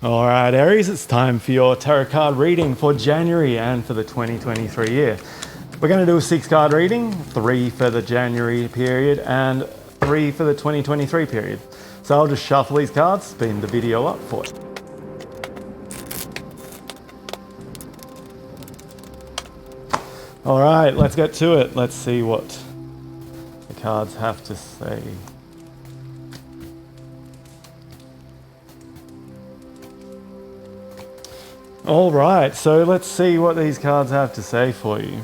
All right, Aries, it's time for your tarot card reading for January and for the 2023 year. We're going to do a 6-card reading, 3 for the January period and 3 for the 2023 period. So I'll just shuffle these cards, spin the video up for it. All right, let's get to it. Let's see what the cards have to say. All right, so let's see what these cards have to say for you.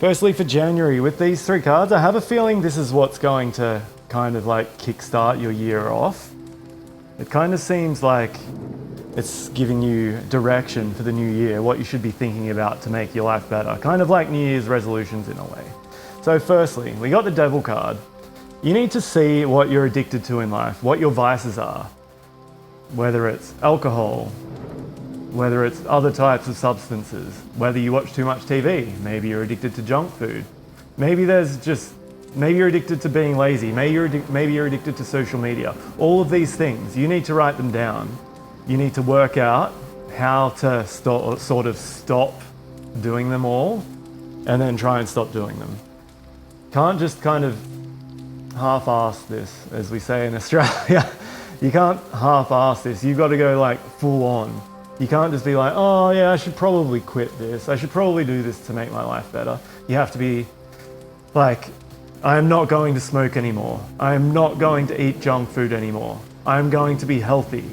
Firstly, for January, with these 3 cards, I have a feeling this is what's going to kind of like kickstart your year off. It kind of seems like it's giving you direction for the new year, what you should be thinking about to make your life better. Kind of like New Year's resolutions in a way. So firstly, we got the Devil card. You need to see what you're addicted to in life, what your vices are. Whether it's alcohol, whether it's other types of substances, whether you watch too much TV, maybe you're addicted to junk food. Maybe you're addicted to being lazy, maybe you're addicted to social media. All of these things, you need to write them down. You need to work out how to sort of stop doing them all and then try and stop doing them. Can't just kind of half-ass this, as we say in Australia. You can't half-ass this, you've got to go like full on. You can't just be like, oh yeah, I should probably quit this. I should probably do this to make my life better. You have to be like, I am not going to smoke anymore. I am not going to eat junk food anymore. I am going to be healthy,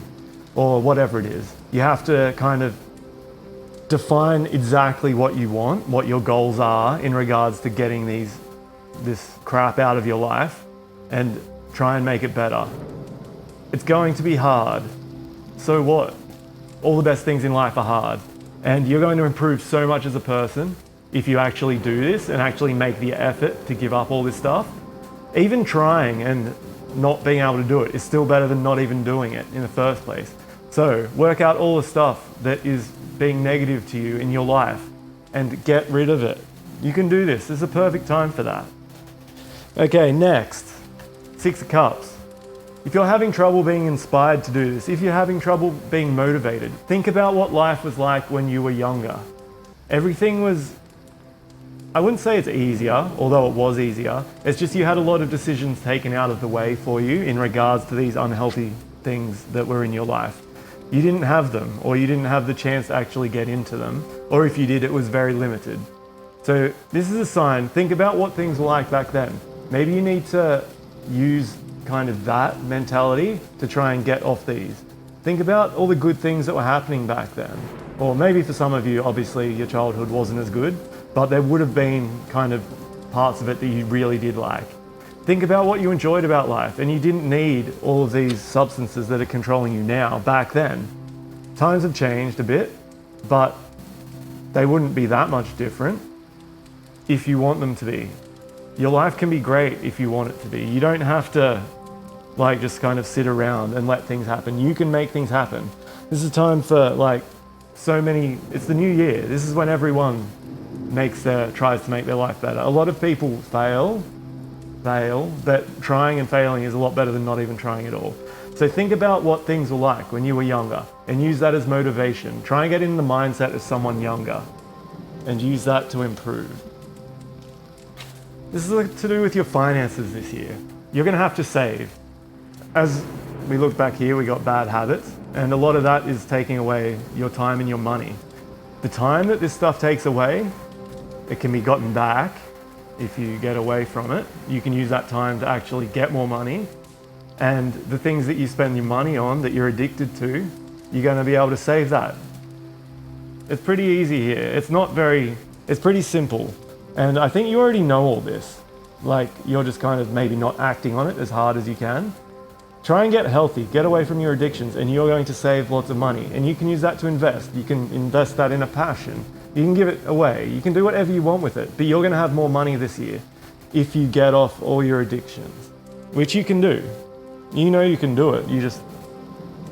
or whatever it is. You have to kind of define exactly what you want, what your goals are in regards to getting this crap out of your life and try and make it better. It's going to be hard. So what? All the best things in life are hard, and you're going to improve so much as a person if you actually do this and actually make the effort to give up all this stuff. Even trying and not being able to do it is still better than not even doing it in the first place. So work out all the stuff that is being negative to you in your life and get rid of it. You can do this. This is a perfect time for that. Okay, next, 6 of Cups. If you're having trouble being inspired to do this, if you're having trouble being motivated, think about what life was like when you were younger. Everything was, I wouldn't say it's easier, although it was easier. It's just you had a lot of decisions taken out of the way for you in regards to these unhealthy things that were in your life. You didn't have them, or you didn't have the chance to actually get into them, or if you did, it was very limited. So this is a sign. Think about what things were like back then. Maybe you need to use kind of that mentality to try and get off these. Think about all the good things that were happening back then. Or maybe for some of you, obviously your childhood wasn't as good, but there would have been kind of parts of it that you really did like. Think about what you enjoyed about life, and you didn't need all of these substances that are controlling you now back then. Times have changed a bit, but they wouldn't be that much different if you want them to be. Your life can be great if you want it to be. You don't have to like just kind of sit around and let things happen. You can make things happen. This is time for like so many, it's the new year. This is when everyone tries to make their life better. A lot of people fail, but trying and failing is a lot better than not even trying at all. So think about what things were like when you were younger and use that as motivation. Try and get in the mindset of someone younger and use that to improve. This is to do with your finances this year. You're going to have to save. As we look back here, we got bad habits, and a lot of that is taking away your time and your money. The time that this stuff takes away, it can be gotten back if you get away from it. You can use that time to actually get more money, and the things that you spend your money on that you're addicted to, you're going to be able to save that. It's pretty easy here. It's pretty simple. And I think you already know all this. Like, you're just kind of maybe not acting on it as hard as you can. Try and get healthy, get away from your addictions, and you're going to save lots of money. And you can use that to invest. You can invest that in a passion. You can give it away. You can do whatever you want with it. But you're going to have more money this year if you get off all your addictions, which you can do. You know you can do it. You just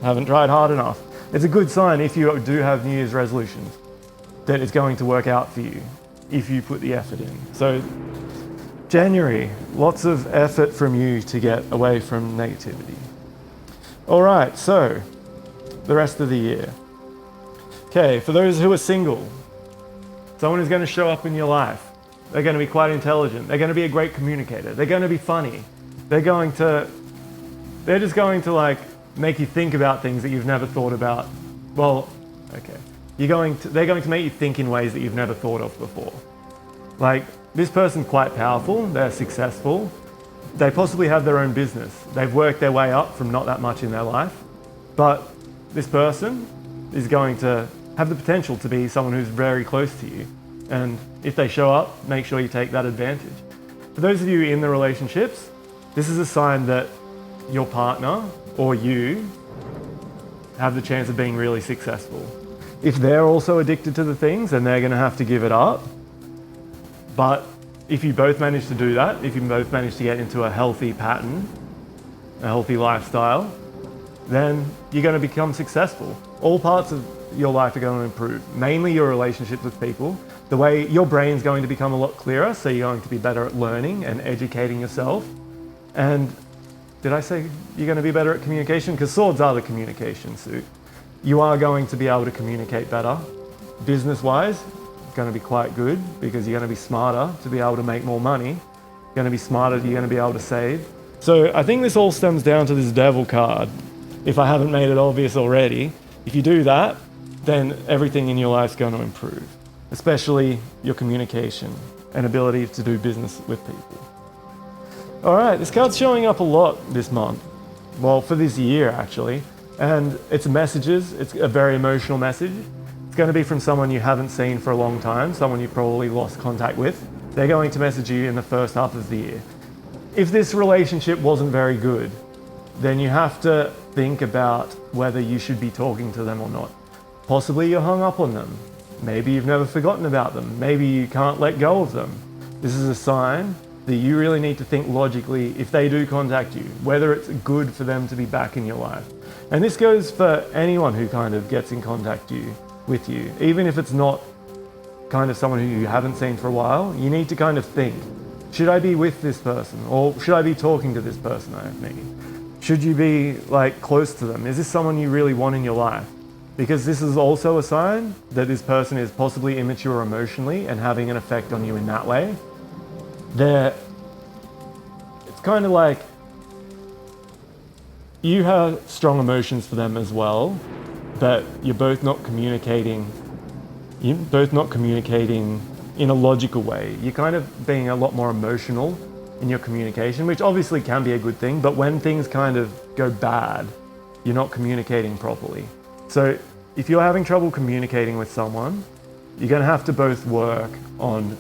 haven't tried hard enough. It's a good sign if you do have New Year's resolutions that it's going to work out for you if you put the effort in. So January, lots of effort from you to get away from negativity. All right, so the rest of the year. Okay, for those who are single, someone who's going to show up in your life. They're going to be quite intelligent. They're going to be a great communicator. They're going to be funny. They're just going to like make you think about things that you've never thought about. Well, okay. They're going to make you think in ways that you've never thought of before. Like, this person's quite powerful. They're successful. They possibly have their own business. They've worked their way up from not that much in their life. But this person is going to have the potential to be someone who's very close to you. And if they show up, make sure you take that advantage. For those of you in the relationships, this is a sign that your partner or you have the chance of being really successful. If they're also addicted to the things, then they're going to have to give it up. But if you both manage to do that, if you both manage to get into a healthy pattern, a healthy lifestyle, then you're going to become successful. All parts of your life are going to improve, mainly your relationships with people. The way your brain's going to become a lot clearer, so you're going to be better at learning and educating yourself. And did I say you're going to be better at communication? Because swords are the communication suit. You are going to be able to communicate better. Business-wise, it's going to be quite good because you're going to be smarter to be able to make more money. You're going to be smarter, you're going to be able to save. So I think this all stems down to this devil card. If I haven't made it obvious already, if you do that, then everything in your life is going to improve, especially your communication and ability to do business with people. All right, this card's showing up a lot this month. Well, for this year, actually. And it's messages. It's a very emotional message. It's going to be from someone you haven't seen for a long time, someone you probably lost contact with. They're going to message you in the first half of the year. If this relationship wasn't very good, then you have to think about whether you should be talking to them or not. Possibly you're hung up on them. Maybe you've never forgotten about them. Maybe you can't let go of them. This is a sign that you really need to think logically if they do contact you, whether it's good for them to be back in your life. And this goes for anyone who kind of gets in contact with you. Even if it's not kind of someone who you haven't seen for a while, you need to kind of think, should I be with this person? Or should I be talking to this person I mean? Should you be like close to them? Is this someone you really want in your life? Because this is also a sign that this person is possibly immature emotionally and having an effect on you in that way. It's kind of like you have strong emotions for them as well, but you're both not communicating in a logical way. You're kind of being a lot more emotional in your communication, which obviously can be a good thing, but when things kind of go bad, you're not communicating properly. So if you're having trouble communicating with someone, you're going to have to both work on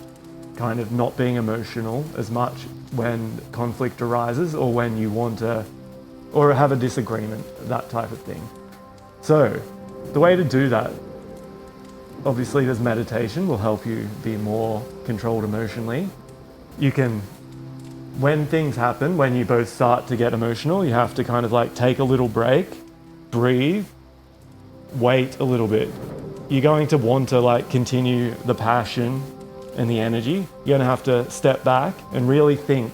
kind of not being emotional as much when conflict arises or when you want to, or have a disagreement, that type of thing. So the way to do that, obviously there's meditation, will help you be more controlled emotionally. You can, when things happen, when you both start to get emotional, you have to kind of like take a little break, breathe, wait a little bit. You're going to want to like continue the passion and the energy. You're going to have to step back and really think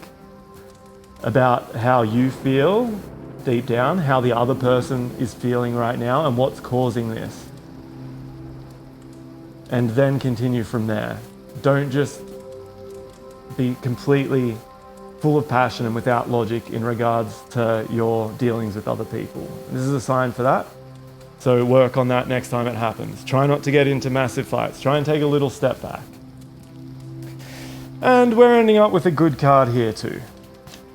about how you feel deep down, how the other person is feeling right now and what's causing this. And then continue from there. Don't just be completely full of passion and without logic in regards to your dealings with other people. This is a sign for that. So work on that next time it happens. Try not to get into massive fights. Try and take a little step back. And we're ending up with a good card here too.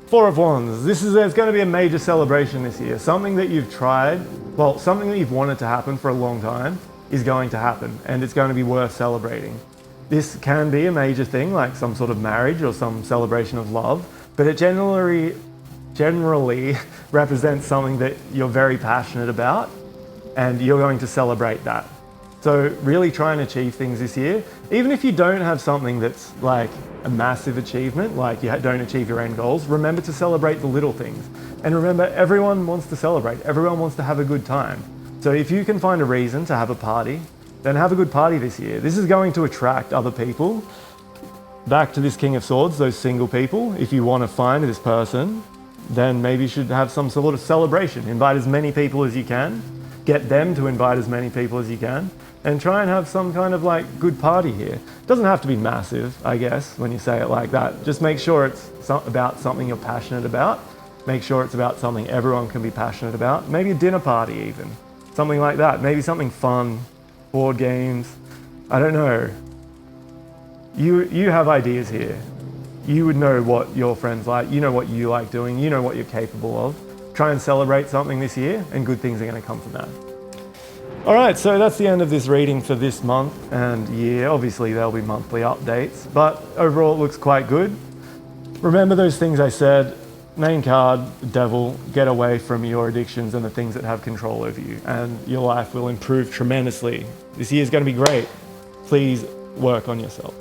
Four of Wands. There's going to be a major celebration this year. Something that you've tried, well, something that you've wanted to happen for a long time is going to happen, and it's going to be worth celebrating. This can be a major thing, like some sort of marriage or some celebration of love, but it generally represents something that you're very passionate about, and you're going to celebrate that. So really try and achieve things this year. Even if you don't have something that's like a massive achievement, like you don't achieve your end goals, remember to celebrate the little things. And remember, everyone wants to celebrate. Everyone wants to have a good time. So if you can find a reason to have a party, then have a good party this year. This is going to attract other people. Back to this King of Swords, those single people. If you want to find this person, then maybe you should have some sort of celebration. Invite as many people as you can. get them to invite as many people as you can, and try and have some kind of like good party here. It doesn't have to be massive, I guess, when you say it like that. Just make sure it's about something you're passionate about. Make sure it's about something everyone can be passionate about. Maybe a dinner party even, something like that. Maybe something fun, board games, I don't know. You have ideas here. You would know what your friends like, you know what you like doing, you know what you're capable of. Try and celebrate something this year and good things are going to come from that. All right, so that's the end of this reading for this month and year. Obviously there'll be monthly updates, but overall it looks quite good. Remember those things I said. Main card, devil, get away from your addictions and the things that have control over you, and your life will improve tremendously. This year's going to be great. Please work on yourself.